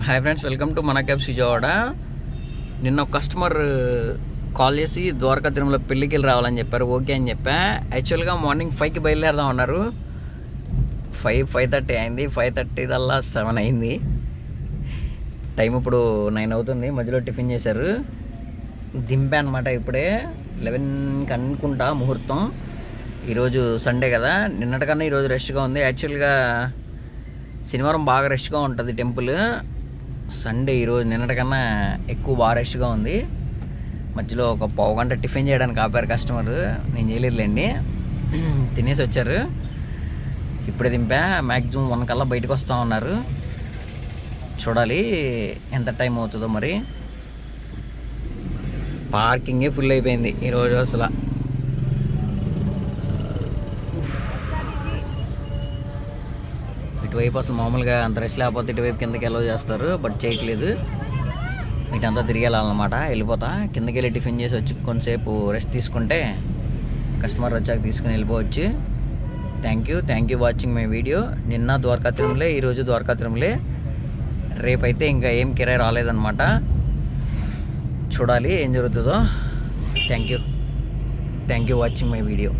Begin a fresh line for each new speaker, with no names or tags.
Hi friends, welcome to మన cabs Vijayawada. నిన్న ఒక కస్టమర్ కాల్ చేసి ద్వారకా తిరుమల పెళ్ళికి వెళ్ళి రావాలని చెప్పారు. ఓకే అని చెప్పా. యాక్చువల్గా మార్నింగ్ 5కి బయలుదేరదాం అన్నారు. 5:30 అయింది. 5:30 కల్లా 7 అయింది. టైం ఇప్పుడు 9 అవుతుంది. మధ్యలో టిఫిన్ చేశారు. దింపా అనమాట. ఇప్పుడే 11కి అనుకుంటా ముహూర్తం. ఈరోజు సండే కదా, నిన్నటికన్నా ఈరోజు రష్గా ఉంది. యాక్చువల్గా శనివారం బాగా రష్గా ఉంటుంది టెంపుల్. సండే ఈరోజు నిన్నటికన్నా ఎక్కువ బాగా రష్గా ఉంది. మధ్యలో ఒక పావు గంట టిఫిన్ చేయడానికి ఆపారు కస్టమర్. నేను చేయలేదులేండి, తినేసి వచ్చారు. ఇప్పుడే దింపా. మ్యాక్సిమం 1 కల్లా బయటకు వస్తూ ఉన్నారు. చూడాలి ఎంత టైం అవుతుందో మరి. పార్కింగే ఫుల్ అయిపోయింది ఈరోజు అసలు. ఇటువైపు అసలు మామూలుగా అంత రష్ లేకపోతే ఇటువైపు కిందకి ఎలా చేస్తారు, బట్ చేయట్లేదు. ఇటంతా తిరిగి వెళ్ళాలన్నమాట. వెళ్ళిపోతా కిందకి వెళ్ళి టిఫిన్ చేసి వచ్చి కొంతసేపు రెస్ట్ తీసుకుంటే కస్టమర్ వచ్చాక తీసుకుని వెళ్ళిపోవచ్చు. Thank you watching my video. నిన్న ద్వారకా తిరుమలే, ఈరోజు ద్వారకా తిరుమలే. రేపైతే ఇంకా ఏం కిరాయి రాలేదన్నమాట. చూడాలి ఏం జరుగుతుందో. Thank you watching my video.